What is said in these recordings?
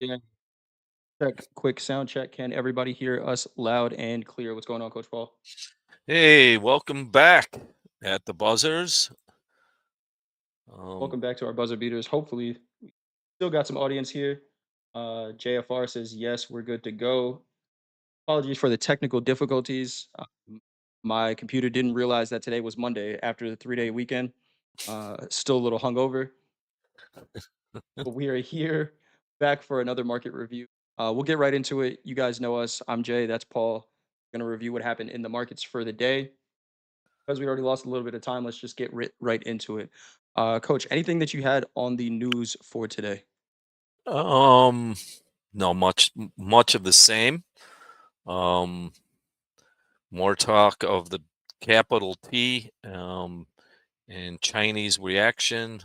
Yeah, check, quick sound check. Can everybody hear us loud and clear? What's going on, Coach Paul? Hey, welcome back at the buzzers. Um, Welcome back to our buzzer beaters. Hopefully, we still got some audience here. JFR says yes, we're good to go. Apologies for the technical difficulties. My computer didn't realize that today was Monday after the 3-day weekend. Still a little hungover, but we are here back for another market review. We'll get right into it. You guys know us. I'm Jay. That's Paul. Going to review what happened in the markets for the day. Because we already lost a little bit of time, let's just get right into it. Coach, anything that you had on the news for today? um, no, much of the same. Um, More talk of the capital T, and Chinese reaction.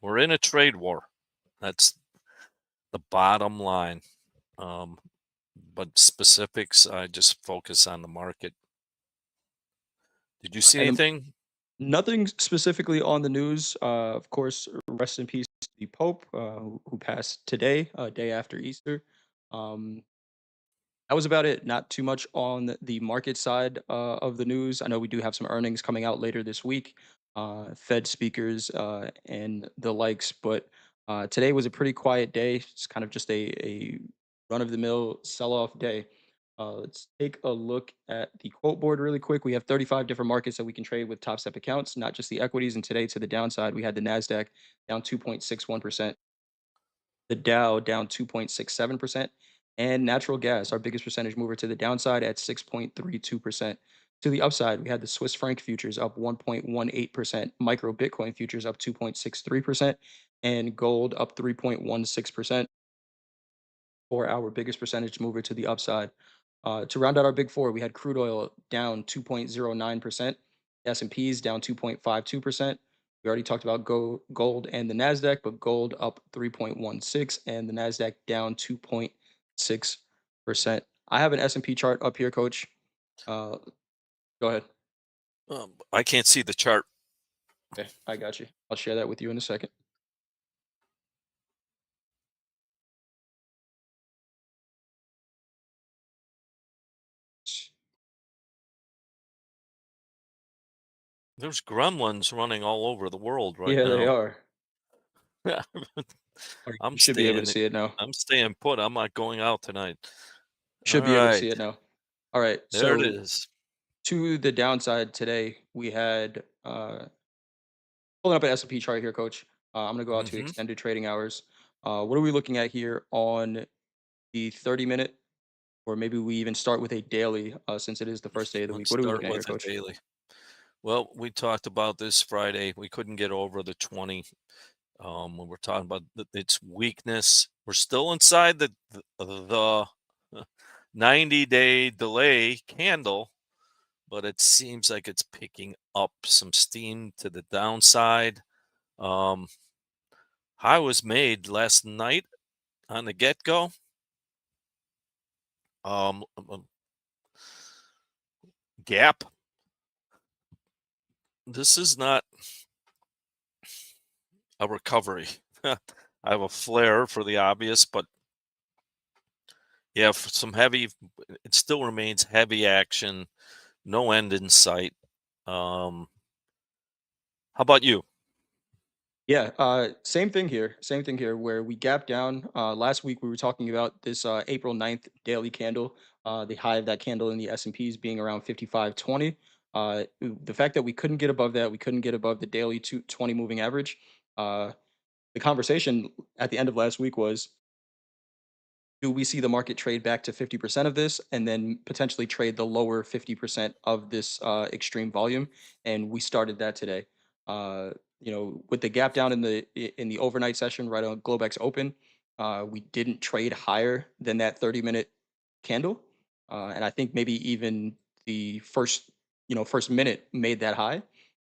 We're in a trade war. That's the bottom line. Um, but specifics, I just focus on the market. Did you see And anything? nothing specifically on the news. Of course, rest in peace to the Pope, who passed today, day after Easter. Um, that was about it. Not too much on the market side of the news. I know we do have some earnings coming out later this week, Fed speakers and the likes, but today was a pretty quiet day. It's kind of just a run of the mill sell off day. Let's take a look at the quote board really quick. We have 35 different markets that we can trade with top step accounts, not just the equities. And today, to the downside, we had the NASDAQ down 2.61%, the Dow down 2.67%, and natural gas, our biggest percentage mover to the downside at 6.32%. To the upside, we had the Swiss franc futures up 1.18%, micro Bitcoin futures up 2.63%, and gold up 3.16% for our biggest percentage mover to the upside. To round out our big four, we had crude oil down 2.09%, S&Ps down 2.52%. We already talked about gold and the Nasdaq, but gold up 3.16 and the Nasdaq down 2.6%. I have an S&P chart up here, Coach. Uh, Go ahead. I can't see the chart. Okay, I got you. I'll share that with you in a second. There's gremlins running all over the world right Yeah, they now. are. All right, I'm you should be able to staying see it now. I'm staying put. I'm not going out tonight. All Should be able to right. see it now. All right, There it so is. to the downside today, we had pulling up an S&P chart here, Coach. I'm going to go out to Mhm. extended trading hours. What are we looking at here on the 30-minute, or maybe we even start with a daily, since it is the first day of the week? Let's What are we start looking at here, with a Coach? daily. Well, we talked about this Friday. We couldn't get over the 20. When we're talking about its weakness, we're still inside the 90-day delay candle, but it seems like it's picking up some steam to the downside. Um, High was made last night on the get go. Um, um, Gap. This is not a recovery. I have a flare for the obvious, but yeah, for some heavy, it still remains heavy action, no end in sight. Um, how about you? Yeah, same thing here. Same thing here where we gap down. Last week we were talking about this April 9th daily candle, the high of that candle in the S&Ps being around 55.20. The fact that we couldn't get above that, we couldn't get above the daily 20 moving average. Uh, the conversation at the end of last week was, do we see the market trade back to 50% of this and then potentially trade the lower 50% of this extreme volume? And we started that today. With the gap down in the overnight session right on Globex Open, we didn't trade higher than that 30-minute candle. And I think maybe even the first minute made that high,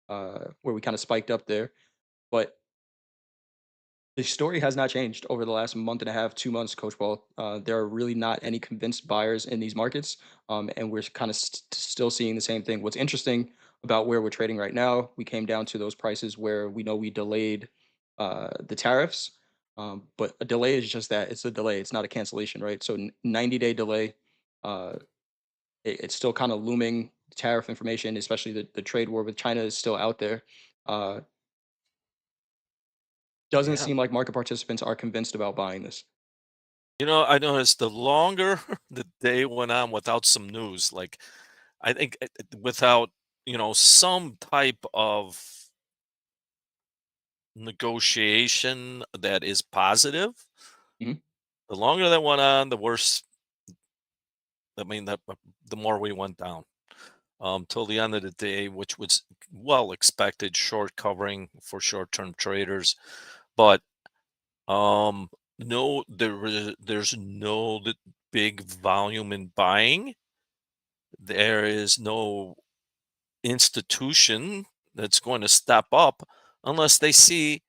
where we kind of spiked up there. But the story has not changed over the last month and a half, 2 months, Coach Paul. There are really not any convinced buyers in these markets, and we're kind of still seeing the same thing. What's interesting about where we're trading right now, we came down to those prices where we know we delayed the tariffs. But a delay is just that, it's a delay, it's not a cancellation, right? So 90-day delay, uh, it's still kind of looming. Tariff information, especially the trade war with China, is still out there. Uh, doesn't Yeah. seem like market participants are convinced about buying this. I noticed the longer the day went on without some news, like I think without, some type of negotiation that is positive, Mhm. the longer that went on, the worse. I mean, the more we went down. Till the end of the day, which was well expected, short covering for short-term traders. But no, there's no big volume in buying. There is no institution that's going to step up unless they see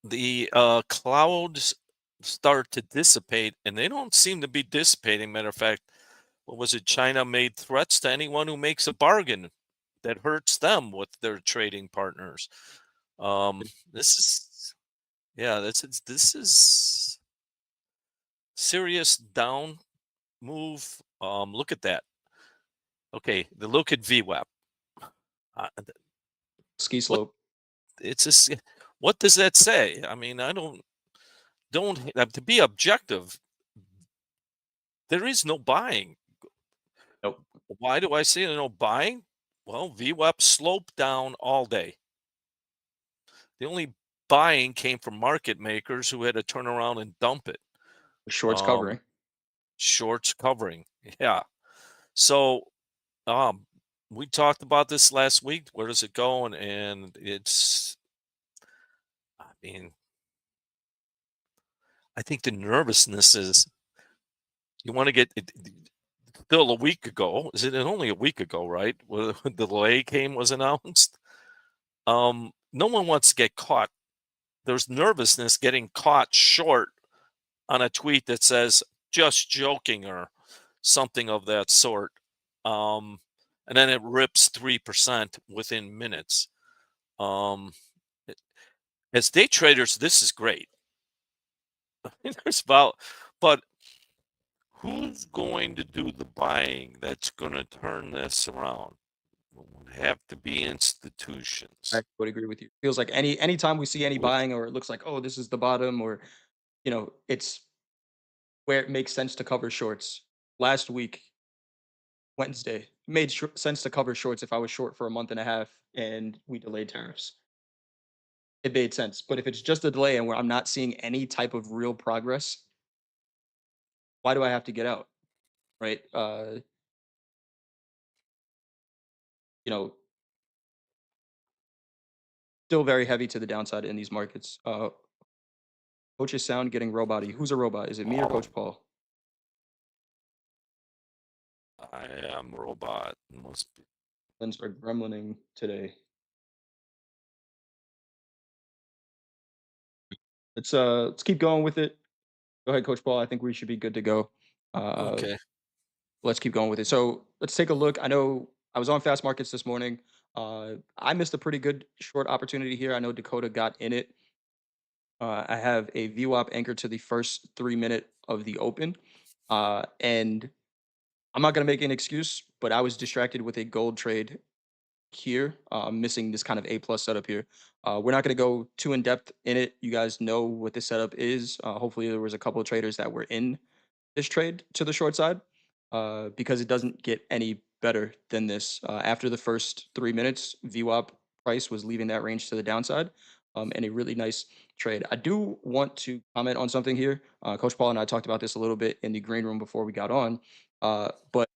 the clouds start to dissipate, and they don't seem to be dissipating. Matter of fact, what was it? China made threats to anyone who makes a bargain that hurts them with their trading partners. This is yeah, this is serious down move. Look at that. Okay, the look at VWAP. Ski What slope. it's just what does that say? I mean, I don't to be objective. There is no buying. Nope. Why do I say no buying? Well, VWAP sloped down all day. The only buying came from market makers who had to turn around and dump it. Shorts Um, covering. Shorts covering. Yeah. So um, we talked about this last week. Where does it go? And I mean, I think the nervousness is you want to get still a week ago. Is it only a week ago, right? When the delay came was announced. No one wants to get caught. There's nervousness getting caught short on a tweet that says just joking or something of that sort. Um, and then it rips 3% within minutes. Um, as day traders, this is great. There's about, but who's going to do the buying that's going to turn this around? It would have to be I institutions. would agree with you. Feels like anytime we see any Would buying or it looks like, oh, this is the bottom, or it's where it makes sense to cover shorts. Last week, Wednesday, made sense to cover shorts if I was short for a month and a half and we delayed tariffs. It made sense. But if it's just a delay and where I'm not seeing any type of real progress, why do I have to get out? Right? You know, Still very heavy to the downside in these markets. Coach's sound getting roboty. Who's a robot? Is it me or Coach Paul? I am robot. Must be. Lens are gremlining today. Let's keep going with it. Go ahead, Coach Paul. I think we should be good to go. Uh, Okay. let's keep going with it. So let's take a look. I know I was on fast markets this morning. I missed a pretty good short opportunity here. I know Dakota got in it. I have a VWAP anchored to the first 3 minute of the open. And I'm not going to make an excuse, but I was distracted with a gold trade here. Missing this kind of A+ setup here. We're not going to go too in depth in it. You guys know what this setup is. Hopefully, there was a couple of traders that were in this trade to the short side, because it doesn't get any better than this. After the first 3 minutes, VWAP price was leaving that range to the downside, and a really nice trade. I do want to comment on something here. Coach Paul and I talked about this a little bit in the green room before we got on, but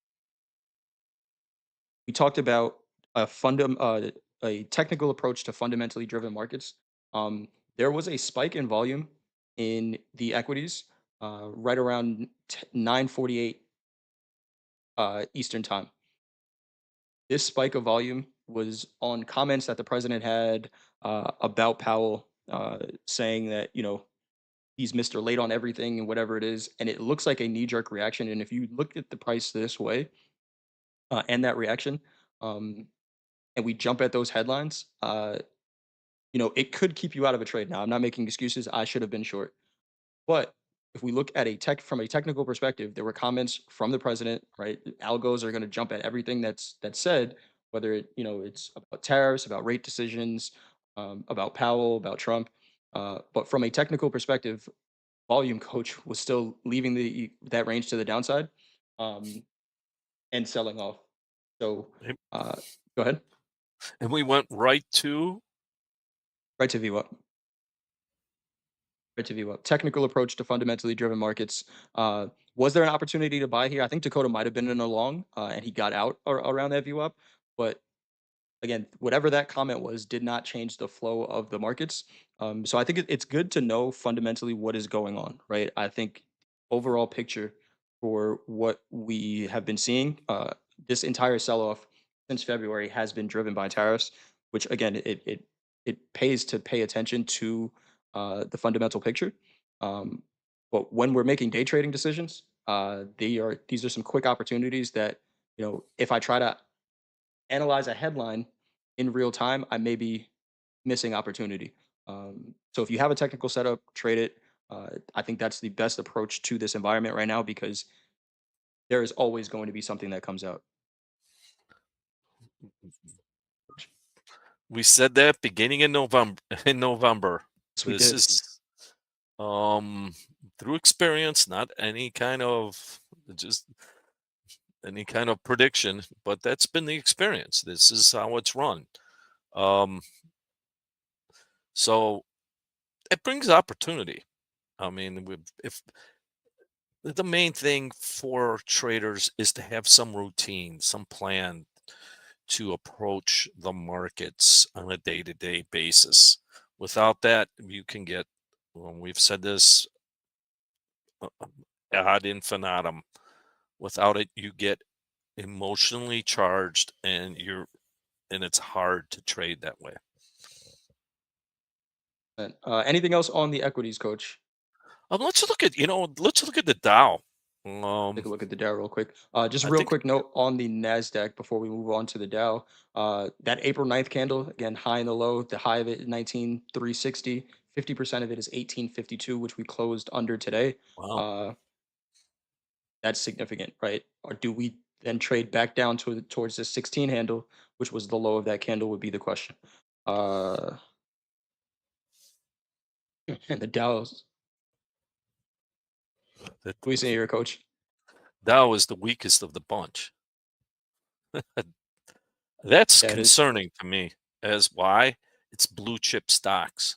we talked about a technical approach to fundamentally driven markets. Um, there was a spike in volume in the equities right around 9:48 Eastern time. This spike of volume was on comments that the president had about Powell, saying that he's Mr. Late on everything and whatever it is, and it looks like a knee jerk reaction. And if you look at the price this way and that reaction, um, and we jump at those headlines, it could keep you out of a trade. Now, I'm not making excuses. I should have been short. But if we look at a tech from a technical perspective, there were comments from the president, right? Algos are going to jump at everything that's said, whether it's about tariffs, about rate decisions, about Powell, about Trump. But from a technical perspective, volume coach was still leaving that range to the downside, um, and selling off. So And uh, go ahead, and we went right to right to view up. Right to view up. Technical approach to fundamentally driven markets. Was there an opportunity to buy here? I think Dakota might have been in a long, and he got out around that view up. But again, whatever that comment was did not change the flow of the markets. So I think it's good to know fundamentally what is going on, right? I think overall picture for what we have been seeing, this entire sell-off since February has been driven by tariffs, which again, it pays to pay attention to the fundamental picture. Um, but when we're making day trading decisions, these are some quick opportunities that if I try to analyze a headline in real time, I may be missing opportunity. So if you have a technical setup, trade it. I think that's the best approach to this environment right now because there is always going to be something that comes out. we said that beginning in November in November. Yes, we This did. is um through experience, not any kind of just any kind of prediction, but that's been the experience. This is how it's run. Um so it brings opportunity. I mean, if the main thing for traders is to have some routine, some plan to approach the markets on a day-to-day basis. Without that, you can get, well, we've said this ad infinitum. Without it, you get emotionally charged, and it's hard to trade that way. Anything else on the equities, coach? Let's look at the Dow. Take Um, a look at the Dow real quick. Just a I real think, quick note on the NASDAQ before we move on to the Dow. That April 9th candle, again, high and the low, the high of it is 19,360. 50% of it is 1852, which we closed under today. wow, Uh, that's significant, right? Or do we then trade back down towards the 16 handle, which was the low of that candle, would be the question. Uh, and the Dow's, the what are we saying here, coach? Dow is the weakest of the bunch. That's Yeah, it is. concerning to me. As why? It's blue chip stocks.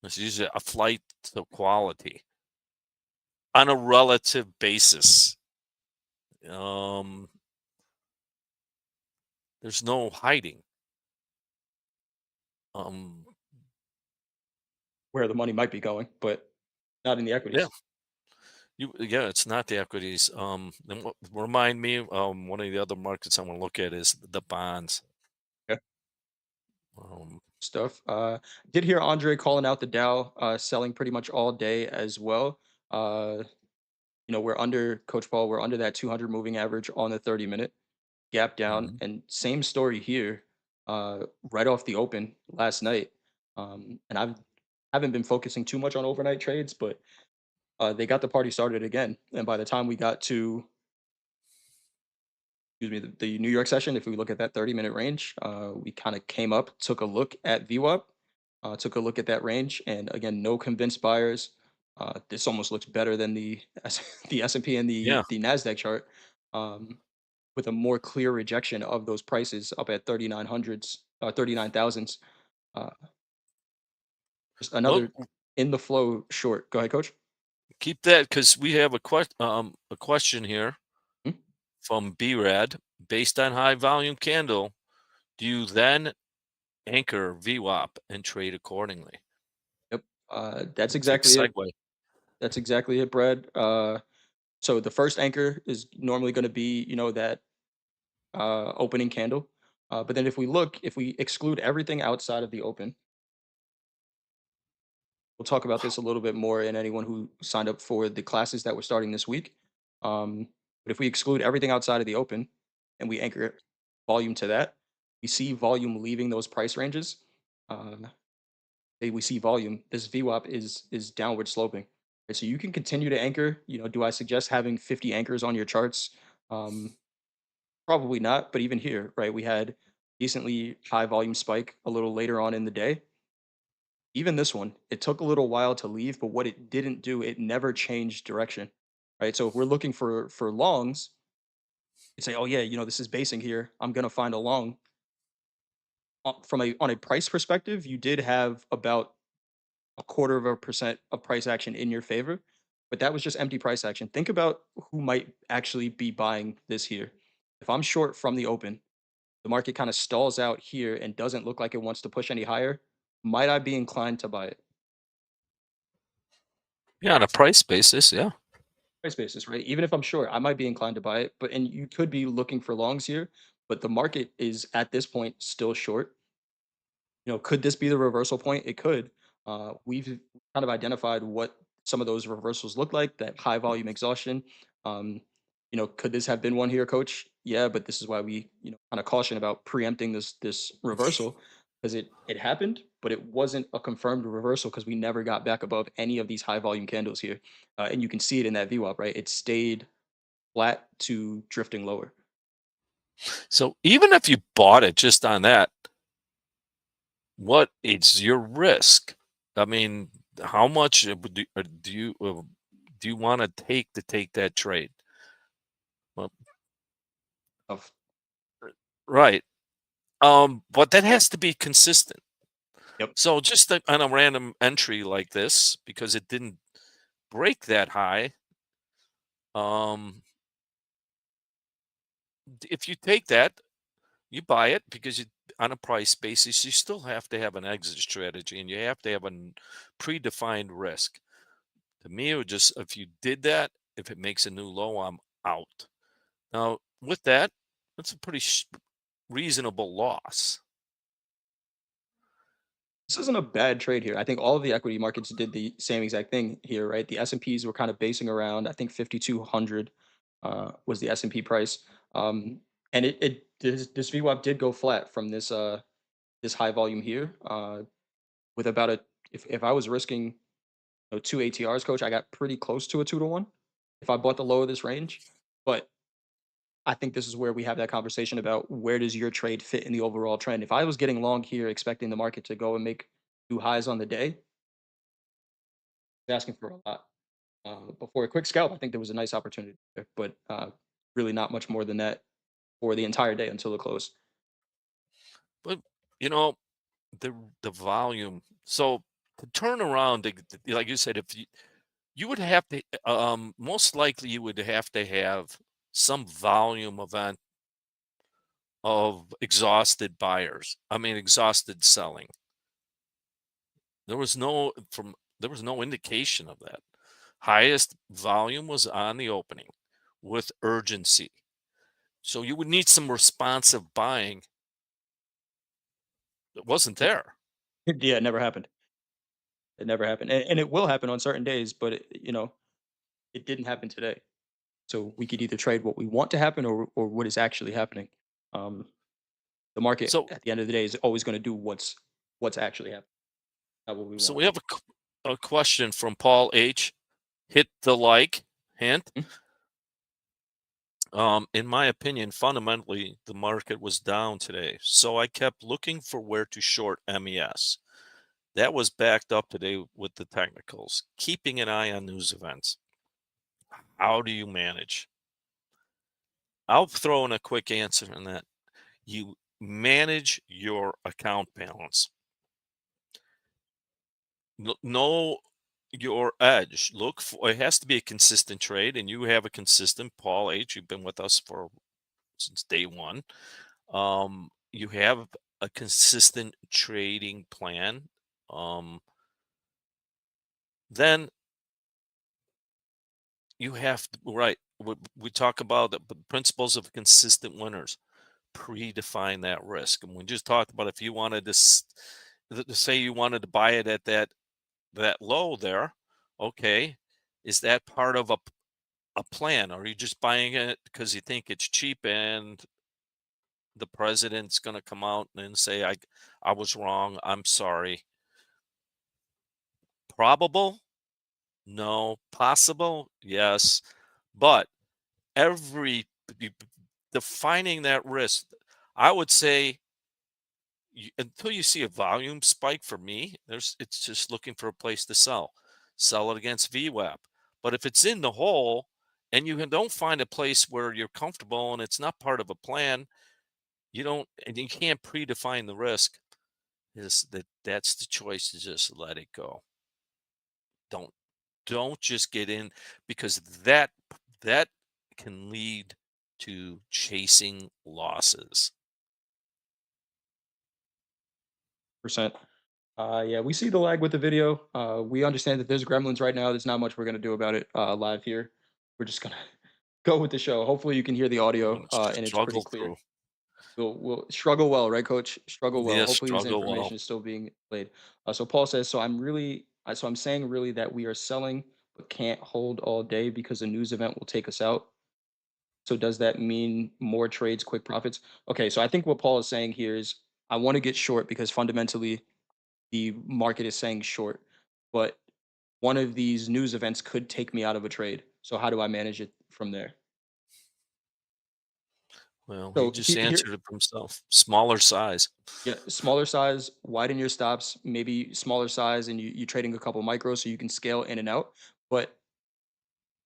It's usually a flight to quality on a relative basis. Um, there's no hiding. Um, Where the money might be going, but not in the yeah, equities. yeah, it's not the equities. And remind me, one of the other markets I want to look at is the bonds. Yeah. Um, Stuff. Did hear Andre calling out the Dow, selling pretty much all day as well. Uh, we're under Coach Paul. We're under that 200 moving average on the 30-minute gap down, mhm. and same story here. Right off the open last night, and haven't been focusing too much on overnight trades, but they got the party started again. And by the time we got to excuse me, the New York session, if we look at that 30-minute range, we kind of came up, took a look at VWAP, took a look at that range, and again, no convinced buyers. This almost looks better than the S&P and Yeah, the Nasdaq chart, um, with a more clear rejection of those prices up at 3900s, 39,000s. Uh, just well, another in the flow short. Go ahead, coach. keep that because we have a question here Hmm? from BRAD. Based on high volume candle, do you then anchor VWAP and trade accordingly? Yep. That's Take a exactly it. segue. That's exactly it, Brad. So the first anchor is normally going to be, that opening candle. But then if we exclude everything outside of the open, we'll talk about this a little bit more in anyone who signed up for the classes that we're starting this week. But if we exclude everything outside of the open and we anchor volume to that, we see volume leaving those price ranges, uh, we see volume, this VWAP is downward sloping. And so you can continue to anchor. Do I suggest having 50 anchors on your charts? Um, Probably not. But even here, right, we had decently high volume spike a little later on in the day. Even this one, it took a little while to leave, but what it didn't do, it never changed direction. Right. So if we're looking for longs, you say, oh yeah, this is basing here. I'm gonna find a long. From a on a price perspective, you did have about a quarter of a percent of price action in your favor, but that was just empty price action. Think about who might actually be buying this here. If I'm short from the open, the market kind of stalls out here and doesn't look like it wants to push any higher. Might I be inclined to buy it? Yeah, on a price basis, yeah. Price basis, right? Even if I'm short, I might be inclined to buy it. And you could be looking for longs here, but the market is at this point still short. Could this be the reversal point? It could. We've kind of identified what some of those reversals look like, that high volume exhaustion. Um, could this have been one here, coach? Yeah, but this is why we, kind of caution about preempting this reversal, because it happened, but it wasn't a confirmed reversal because we never got back above any of these high volume candles here. And you can see it in that VWAP, right? It stayed flat to drifting lower. So even if you bought it just on that, what is your risk? I mean, how much do you want to take that trade? Well, Of right. But that has to be consistent. Yep. So just on a random entry like this, because it didn't break that high, um, if you take that, you buy it because on a price basis, you still have to have an exit strategy and you have to have a predefined risk. To me, it would just, if you did that, if it makes a new low, I'm out. Now, with that, that's a pretty reasonable loss. This isn't a bad trade here. I think all of the equity markets did the same exact thing here, right? The S&Ps were kind of basing around, I think 5,200 was the S&P price. And this VWAP did go flat from this high volume here, with about a if I was risking, two ATRs, coach, I got pretty close to a 2 to 1 if I bought the low of this range. But I think this is where we have that conversation about where does your trade fit in the overall trend. If I was getting long here, expecting the market to go and make new highs on the day, asking for a lot. Before a quick scalp, I think there was a nice opportunity there, but really not much more than that for the entire day until the close. But, you know, the volume. So to turn around, like you said, if you would have to, most likely you would have to have some volume event of exhausted buyers. I mean, exhausted selling. There was no indication of that. Highest volume was on the opening with urgency. So you would need some responsive buying that wasn't there. Yeah, it never happened. It never happened, and it will happen on certain days, but it didn't happen today. So we could either trade what we want to happen or what is actually happening. Um, the market So at the end of the day is always going to do what's actually happening, not what we so want. we have a question from Paul H. Hit the like hint. Mhm. In my opinion, fundamentally, the market was down today. So I kept looking for where to short MES. That was backed up today with the technicals. Keeping an eye on news events. How do you manage? I'll throw in a quick answer on that. You manage your account balance. Know your edge. Look for, it has to be a consistent trade, and you have a consistent, Paul H. You've been with us for since day one. You have a consistent trading plan. Um, then you have to, right. We talk about the principles of consistent winners. Predefine that risk, and we just talked about if you wanted to, to say you wanted to buy it at that low there. Okay, is that part of a plan? Or are you just buying it because you think it's cheap and the president's going to come out and say, I was wrong. I'm sorry. Probable? No. Possible? Yes. But every defining that risk, I would say until you see a volume spike for me, it's just looking for a place to sell. Sell it against VWAP. But if it's in the hole and don't find a place where you're comfortable and it's not part of a plan, you don't and you can't predefine the risk, is that's the choice to just let it go. Don't don't just get in because that can lead to chasing losses. Percent. Yeah, we see the lag with the video. We understand that there's gremlins right now. There's not much we're gonna do about it live here. We're just gonna go with the show. Hopefully, you can hear the I'm audio gonna and it's pretty struggle clear. through. We'll struggle well, right, Coach? Struggle well. Yes, Hopefully, this struggle information well. is still being played. So Paul says, so I'm saying really that we are selling but can't hold all day because a news event will take us out. So does that mean more trades, quick profits? Okay, so I think what Paul is saying here is I want to get short because fundamentally the market is saying short, but one of these news events could take me out of a trade. So how do I manage it from there? Well, he So just here, answered it for himself. Smaller size. yeah, smaller size, widen your stops, maybe smaller size, and you're trading a couple micros so you can scale in and out. But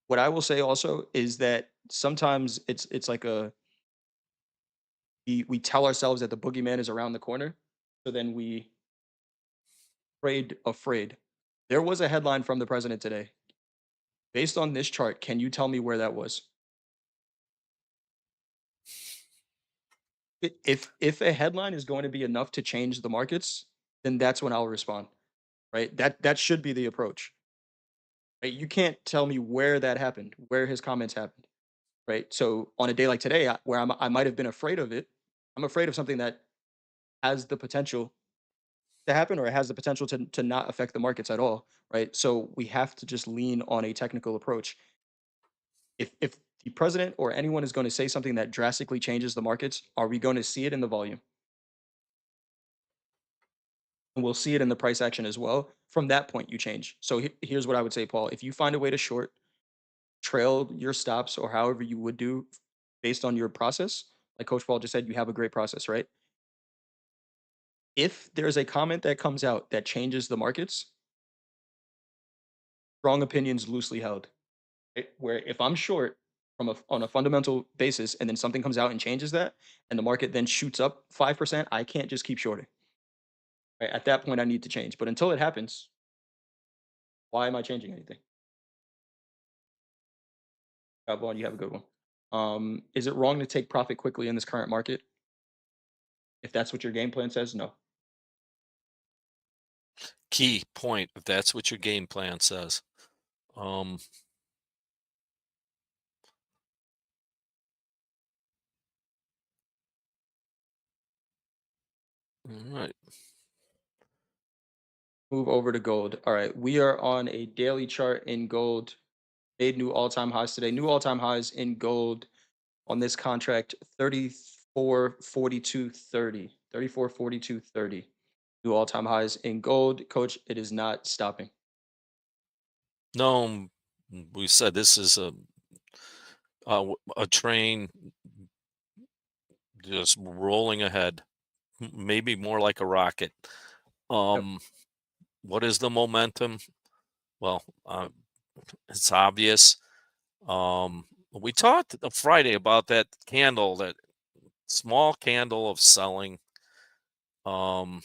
what I will say also is that sometimes it's like we tell ourselves that the boogeyman is around the corner, so then we afraid. There was a headline from the president today. Based on this chart, can you tell me where that was? If a headline is going to be enough to change the markets, then that's when I'll respond, right? That should be the approach, right? You can't tell me where that happened, where his comments happened, right? So on a day like today, where I might have been afraid of it, I'm afraid of something that has the potential to happen or it has the potential to not affect the markets at all, right? So we have to just lean on a technical approach. If the president or anyone is going to say something that drastically changes the markets, are we going to see it in the volume? And we'll see it in the price action as well. From that point, you change. So here's what I would say, Paul. If you find a way to short, trail your stops or however you would do based on your process, like Coach Paul just said, you have a great process, right? If there's a comment that comes out that changes the markets, strong opinions loosely held. Right? Where if I'm short on a fundamental basis and then something comes out and changes that and the market then shoots up 5%, I can't just keep shorting. Right? At that point, I need to change. But until it happens, why am I changing anything? Vaughn, you have a good one. Is it wrong to take profit quickly in this current market? If that's what your game plan says, no. Key point, if that's what your game plan says. Um, all right. Move over to gold. All right, we are on a daily chart in gold. Made new all-time highs today. New all-time highs in gold on this contract 34.42.30. 34.42.30. New all-time highs in gold. Coach, it is not stopping. No, we said this is a train just rolling ahead, maybe more like a rocket. Yep. Um, what is the momentum? Well, it's obvious. We talked on Friday about that candle, that small candle of selling. Um,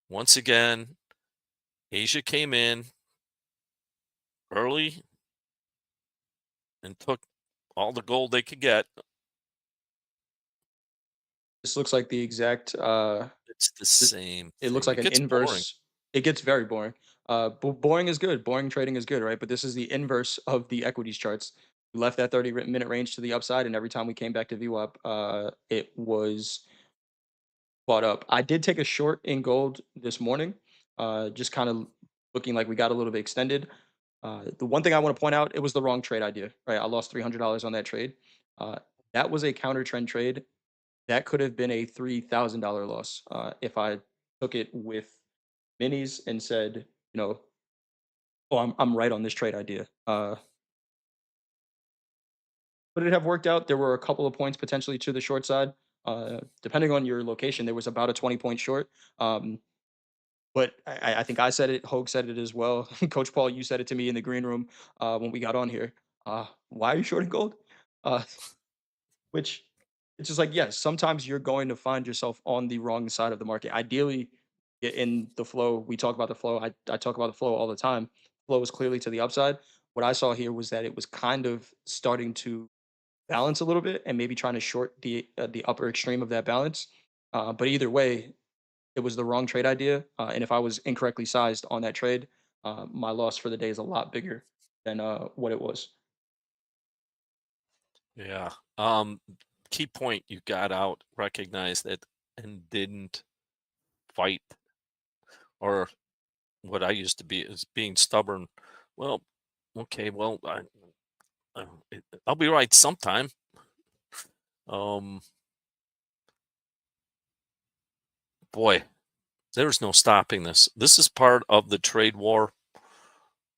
Once again, Asia came in early and took all the gold they could get. This looks like the exact It's the It same it looks thing. like It an gets boring. inverse. It gets very boring. Boring is good. Boring trading is good, right? But this is the inverse of the equities charts. We left that 30-minute range to the upside, and every time we came back to VWAP, it was bought up. I did take a short in gold this morning, just kind of looking like we got a little bit extended. The one thing I want to point out, it was the wrong trade idea, right? I lost $300 on that trade. Uh, that was a counter trend trade that could have been a $3,000 loss if I took it with minis and said, you know, "Oh, I'm right on this trade idea." Would it have worked out? There were a couple of points potentially to the short side. Depending on your location, there was about a 20-point short. Um, but I think I said it. Hogue said it as well. Coach Paul, you said it to me in the green room when we got on here. Why are you shorting gold? Uh, which it's just like, yes, sometimes you're going to find yourself on the wrong side of the market. Ideally, in the flow, we talk about the flow. I talk about the flow all the time. Flow is clearly to the upside. What I saw here was that it was kind of starting to balance a little bit and maybe trying to short the upper extreme of that balance. But either way, it was the wrong trade idea. And if I was incorrectly sized on that trade, my loss for the day is a lot bigger than what it was. Yeah. Key point you got out, recognized it, and didn't fight, or what I used to be is being stubborn. Well, okay, well, I'll be right sometime. Um, Boy, there's no stopping this. This is part of the trade war.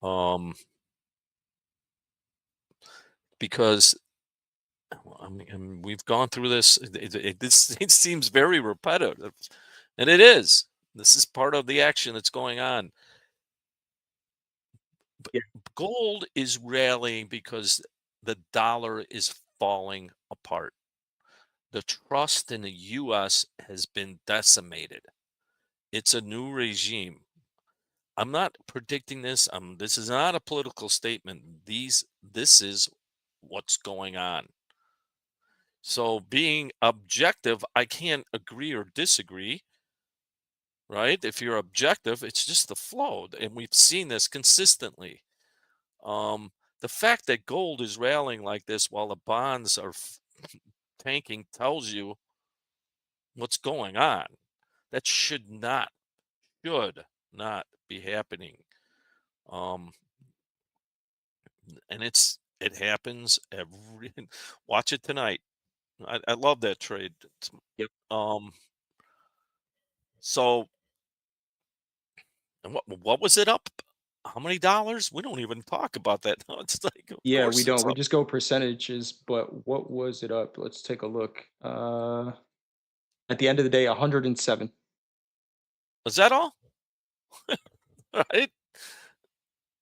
Um, because well, I mean, we've gone through this. It seems very repetitive, and it is. This is part of the action that's going on. But Yeah, gold is rallying because the dollar is falling apart. The trust in the U.S. has been decimated. It's a new regime. I'm not predicting this. This is not a political statement. This is what's going on. So being objective, I can't agree or disagree, right? If you're objective, it's just the flow, and we've seen this consistently. Um, the fact that gold is rallying like this while the bonds are tanking tells you what's going on. That should not be happening. Um, and it happens every. Watch it tonight. I love that trade. yep. Um, so and what was it up? How many dollars? We don't even talk about that now. It's like, of Yeah, we course don't. it's We up. just go percentages, but what was it up? Let's take a look. At the end of the day, 107. Is that all? Right?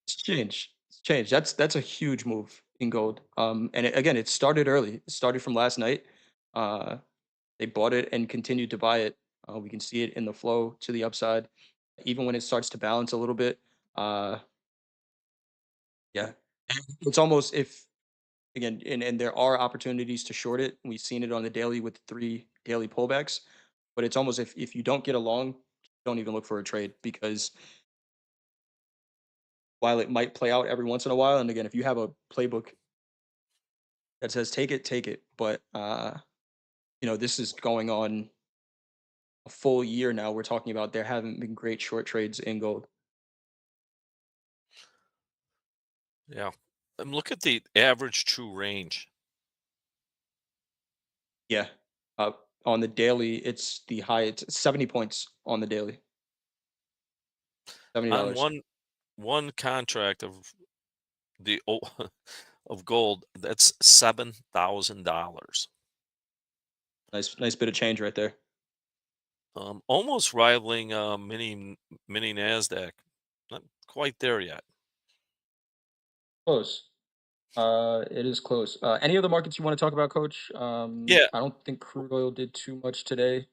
It's changed. It's changed. That's a huge move in gold. And again, it started early. It started from last night. Uh, they bought it and continued to buy it. We can see it in the flow to the upside, even when it starts to balance a little bit. Uh, yeah, it's almost if again, and there are opportunities to short it. We've seen it on the daily with 3 daily pullbacks, but it's almost if you don't get along, don't even look for a trade because while it might play out every once in a while, and again, if you have a playbook that says take it, take it. But this is going on a full year now. We're talking about there haven't been great short trades in gold. Yeah. And look at the average true range. Yeah. Uh, on the daily, it's the high. It's 70 points on the daily. On $70. one contract of of gold, that's $7,000. Nice, nice bit of change right there. Almost rivaling mini Nasdaq. Not quite there yet. Close. It is close. Any other markets you want to talk about, Coach? Yeah, I don't think crude oil did too much today.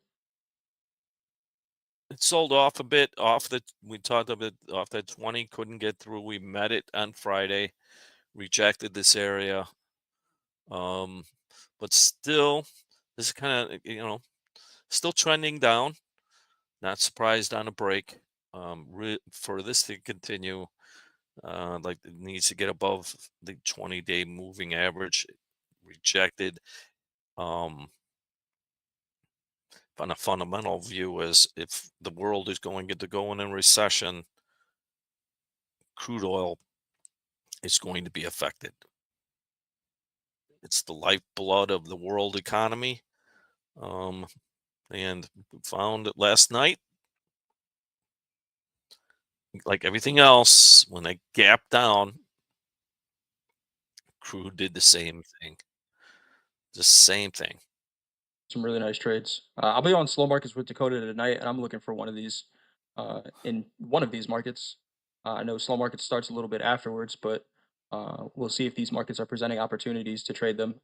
it sold off a bit off the we talked a bit off that 20, couldn't get through. We met it on Friday, rejected this area. Um, but still, this is kind of still trending down. Not surprised on a break. For this to continue, like it needs to get above the 20-day moving average. Rejected. Um, on a fundamental view, is if the world is going to go in a recession, crude oil is going to be affected. It's the lifeblood of the world economy. Um, and found it last night, like everything else, when they gapped down, Crude did the same thing. The same thing. Some really nice trades. I'll be on slow markets with Dakota tonight, and I'm looking for one of these in one of these markets. I know slow market starts a little bit afterwards, but we'll see if these markets are presenting opportunities to trade them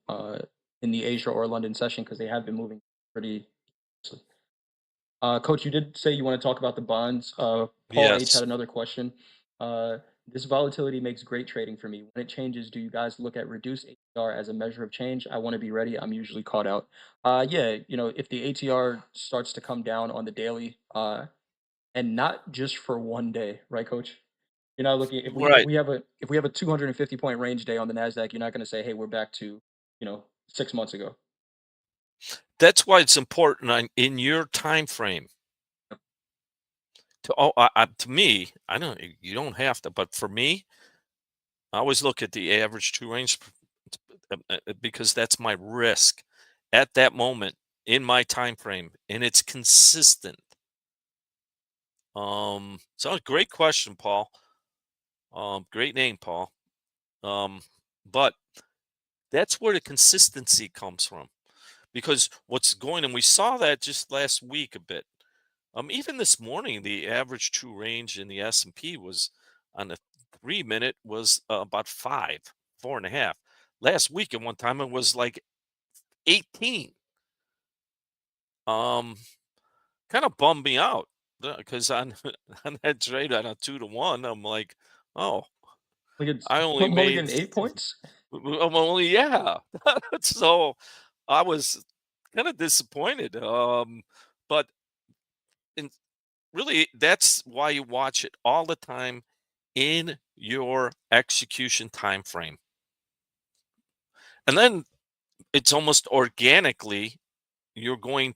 in the Asia or London session because they have been moving pretty. Coach, you did say you want to talk about the bonds. Paul H Yes. had another question. This volatility makes great trading for me. When it changes, do you guys look at reduced ATR as a measure of change? I want to be ready. I'm usually caught out. Yeah, if the ATR starts to come down on the daily, and not just for one day, right, Coach? You're not looking Right. if we have a 250 point range day on the Nasdaq, you're not going to say, hey, we're back to 6 months ago. That's why it's important in your time frame to to me. I don't. You don't have to, but for me, I always look at the average true range because that's my risk at that moment in my time frame, and it's consistent. So great question, Paul. Great name, Paul. Um, but that's where the consistency comes from. Because what's going and we saw that just last week a bit. Even this morning, the average true range in the S&P was on the 3 minute was about 4.5. Last week at one time it was like 18. Um, Kind of bummed me out because on on that trade on a 2 to 1, I'm like, oh, Like it's I only I'm only made getting 8 points. I'm only yeah. So I was kind of disappointed. But in really, that's why you watch it all the time in your execution time frame. And then it's almost organically you're going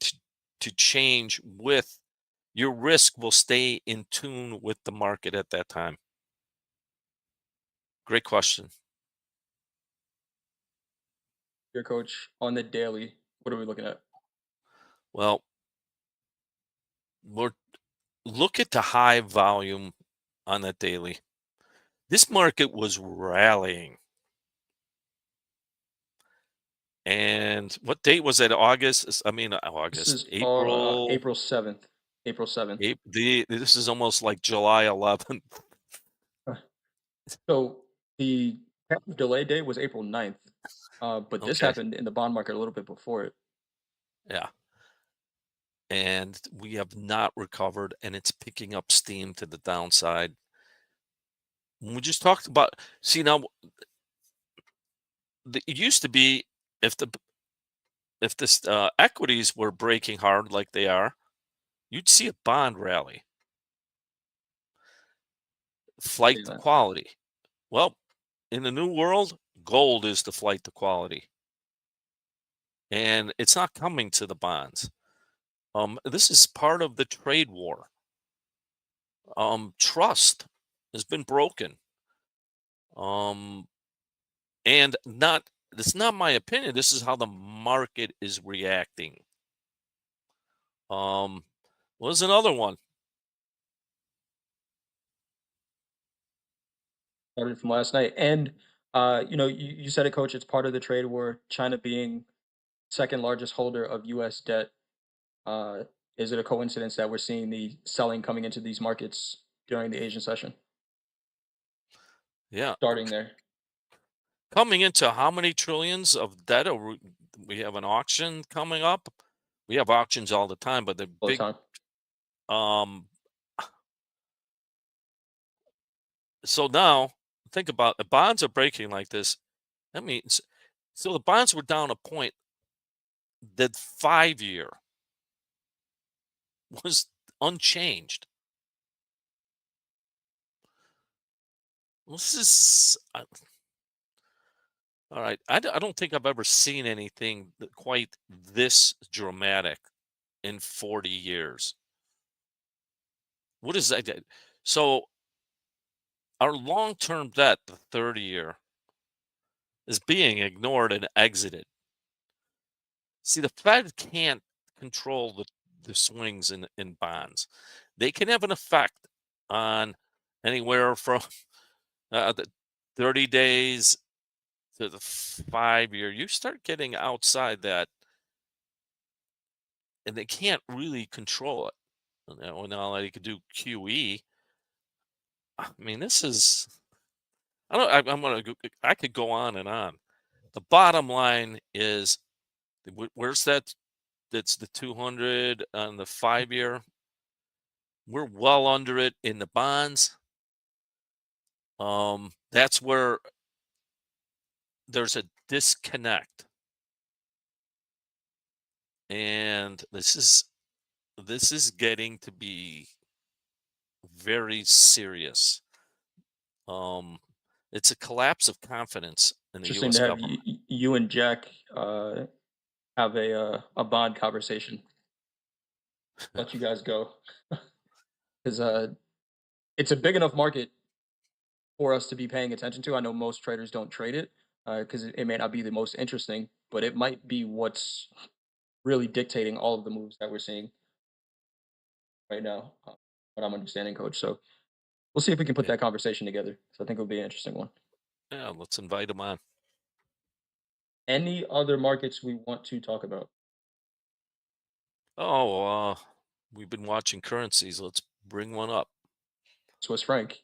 to change with your risk will stay in tune with the market at that time. Great question. Your coach on the daily. What are we looking at? Well, we're look at the high volume on that daily. This market was rallying. And what date was it? I mean, This August, is April. April 7th. April 7th. This is almost like July 11th. Uh, So the delay day was April 9th. But this Okay. happened in the bond market a little bit before it. Yeah. And we have not recovered, and it's picking up steam to the downside. We just talked about, see, now, it used to be if this equities were breaking hard like they are, you'd see a bond rally, flight to Yeah. quality. Well, in the new world, gold is the flight to quality, and it's not coming to the bonds. This is part of the trade war. Trust has been broken. Um, and not This is not my opinion. This is how the market is reacting. Um, was another one. Started from last night. And you said it, coach, it's part of the trade war, China being second largest holder of US debt. Uh, is it a coincidence that we're seeing the selling coming into these markets during the Asian session? Yeah, Starting there coming into how many trillions of debt? We have an auction coming up. We have auctions all the time, but the all the big time. um. So now think about the bonds are breaking like this. That means so the bonds were down a point. That 5 year was unchanged. This is all right. I don't think I've ever seen anything quite this dramatic in 40 years. What is that? So our long-term debt, the 30-year, is being ignored and exited. See, the Fed can't control the swings in bonds. They can have an effect on anywhere from the 30 days to the 5 year. You start getting outside that, and they can't really control it. Now they could do QE. I mean, this is. I don't. I'm gonna. I could go on and on. The bottom line is, where's that? That's the 200 on the 5 year. We're well under it in the bonds. That's where there's a disconnect, and this is getting to be very serious. Um, it's a collapse of confidence in the Interesting U.S. to have government. you and Jack have a bond conversation. Let you guys go because it's a big enough market for us to be paying attention to. I know most traders don't trade it because it may not be the most interesting, but it might be what's really dictating all of the moves that we're seeing right now. What I'm understanding, Coach. So we'll see if we can put Yeah, that conversation together. So I think it'll be an interesting one. yeah. Let's invite them on. Any other markets we want to talk about? Oh, we've been watching currencies. Let's bring one up. Swiss franc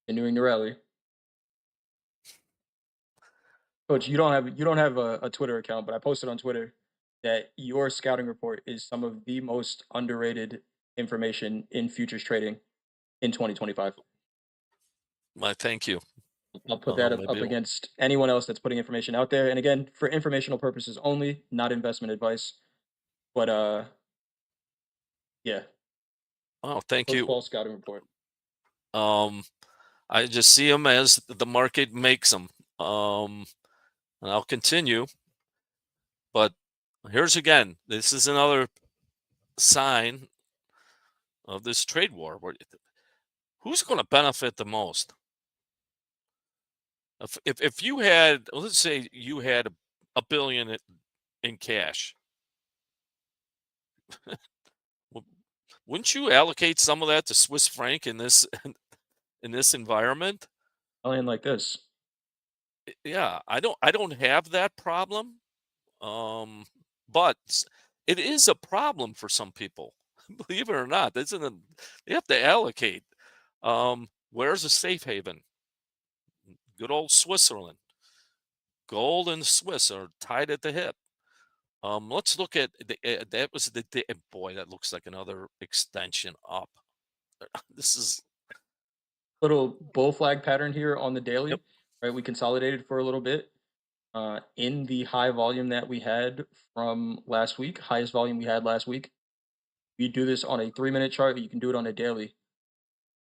continuing to rally. Coach, you don't have a Twitter account, but I posted on Twitter that your scouting report is some of the most underrated information in futures trading in 2025. My thank you. I'll put that up Maybe. against anyone else that's putting information out there. And again, for informational purposes only, not investment advice. But yeah, Oh, thank Coach you. Paul's scouting report. Um, I just see them as the market makes them. Um, and I'll continue. But here's again, this is another sign of this trade war. Who's going to benefit the most? If you had, let's say you had a billion in cash, wouldn't you allocate some of that to Swiss franc in this in this environment? Playing like this. Yeah, I don't have that problem. Um, but it is a problem for some people. Believe it or not, that's in they have to allocate. Where's a safe haven? Good old Switzerland. Gold and Swiss are tied at the hip. Let's look at that was boy, that looks like another extension up. This is Little bull flag pattern here on the yep. daily, right? We consolidated for a little bit in the high volume that we had from last week, highest volume we had last week. You do this on a 3-minute chart, you can do it on a daily.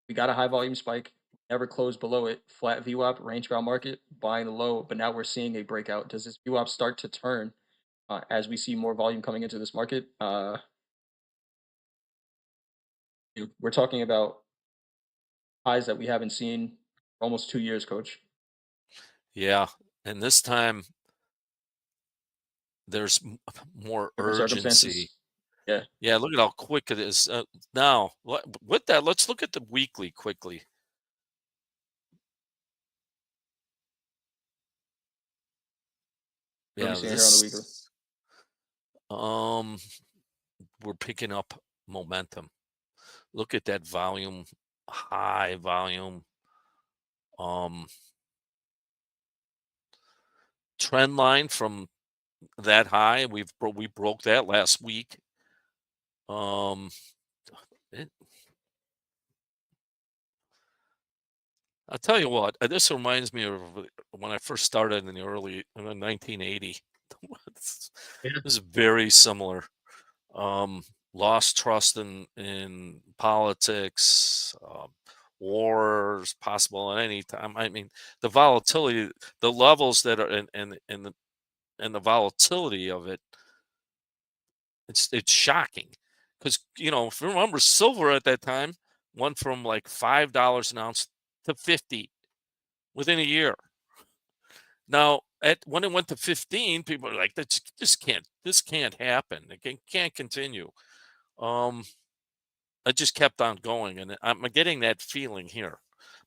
We got a high volume spike, never closed below it, flat VWAP, range bound market, buying the low, but now we're seeing a breakout. Does this VWAP start to turn as we see more volume coming into this market? We're talking about highs that we haven't seen for almost 2 years, Coach. Yeah, and this time there's more Different urgency. circumstances. Yeah, Yeah, look at how quick it is. Now, with that, let's look at the weekly quickly. what are we Yeah, seeing here on the weekly? um we're picking up momentum. Look at that volume, high volume. Um Trend line from that high. We broke that last week. Um it, I'll tell you what, this reminds me of when I first started in the early in 1980. This Yeah. is very similar. Um, Lost trust in politics, wars possible at any time. I mean, the volatility, the levels that are and the volatility of it, it's shocking. Because if you remember, silver at that time went from like $5 an ounce to 50 within a year. Now, when it went to 15, people are like, "That's just can't. This can't happen. Can't continue. Um, I just kept on going, and I'm getting that feeling here.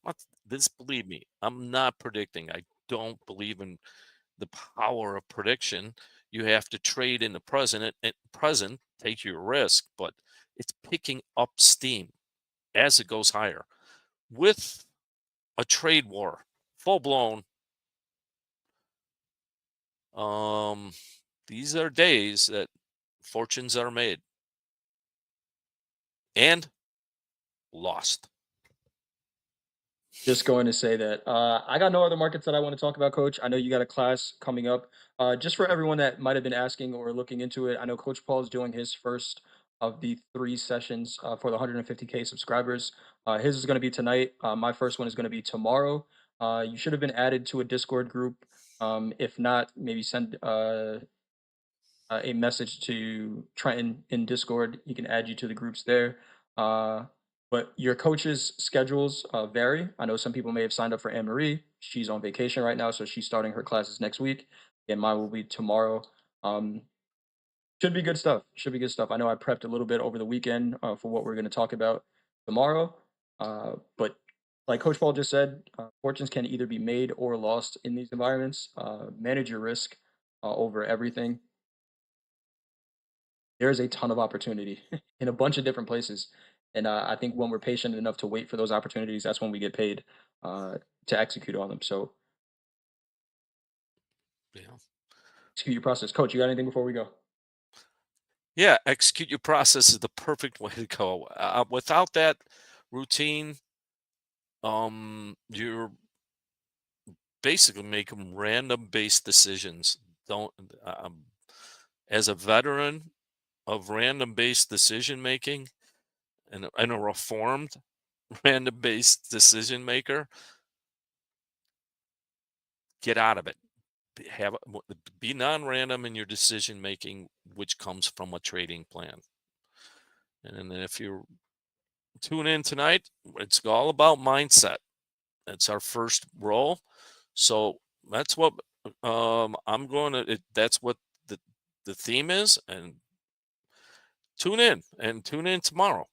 Not this, believe me, I'm not predicting. I don't believe in the power of prediction. You have to trade in the present, take your risk, but it's picking up steam as it goes higher. With a trade war, full blown, um, these are days that fortunes are made and lost. Just going to say that I got no other markets that I want to talk about, Coach. I know you got a class coming up. Just for everyone that might have been asking or looking into it, I know Coach Paul is doing his first of the three sessions for the 150K subscribers. His is going to be tonight. My first one is going to be tomorrow. You should have been added to a Discord group. If not, maybe send a message to Trenton in Discord. He can add you to the groups there. Uh, but your coaches' schedules vary. I know some people may have signed up for Anne Marie. She's on vacation right now, so she's starting her classes next week. And mine will be tomorrow. Um, should be good stuff. Should be good stuff. I know I prepped a little bit over the weekend for what we're going to talk about tomorrow. But like Coach Paul just said, fortunes can either be made or lost in these environments. Manage your risk over everything. There's a ton of opportunity in a bunch of different places. And I think when we're patient enough to wait for those opportunities, that's when we get paid uh, to execute on them. So Yeah. execute your process. Coach, you got anything before we go? Yeah, execute your process is the perfect way to go. Without that routine, you're basically making random based decisions. Don't as a veteran of random based decision making and a reformed random based decision maker, get out of it. Be non-random in your decision making, which comes from a trading plan. And then if you tune in tonight, it's all about mindset. That's our first role. So that's what I'm going to. That's what the theme is. And tune in tomorrow.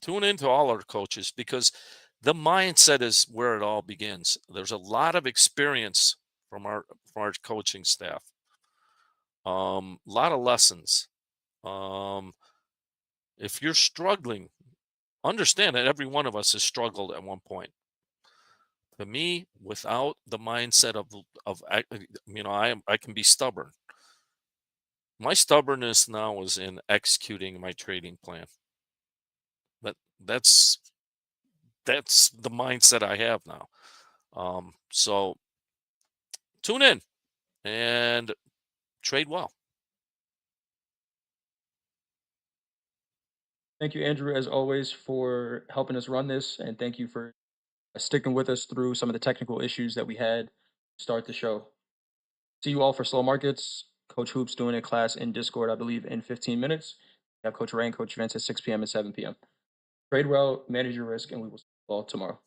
Tune in to all our coaches because the mindset is where it all begins. There's a lot of experience from our coaching staff. A lot of lessons. Um, if you're struggling, understand that every one of us has struggled at one point. To me, without the mindset I can be stubborn. My stubbornness now is in executing my trading plan. But that's the mindset I have now. So tune in and trade well. Thank you, Andrew, as always, for helping us run this. And thank you for sticking with us through some of the technical issues that we had to start the show. See you all for slow markets. Coach Hoops doing a class in Discord, I believe, in 15 minutes. We have Coach Ray and Coach Vince at 6 p.m. and 7 p.m. Trade well, manage your risk, and we will see you all tomorrow.